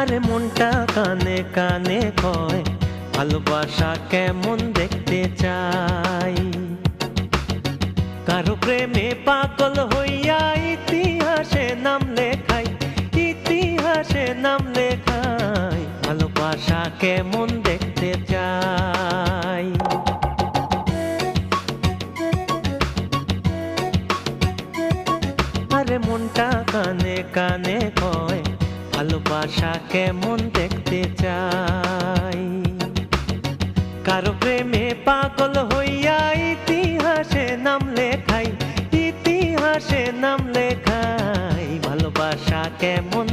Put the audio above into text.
আরে মনটা কানে কানে কয় ভালোবাসা কেমন দেখতে চাই। কারো প্রেমে পাগল হইয়া ইতিহাসে নাম লেখাই, ইতিহাসে নাম লেখাই, ভালোবাসা কেমন দেখতে চাই। আরে মনটা কানে কানে কয় ভালোবাসা কেমন দেখতে চাই। কারো প্রেমে পাগল হইয়া ইতিহাসে নাম লেখাই, ইতিহাসে নাম লেখাই, ভালোবাসা কেমন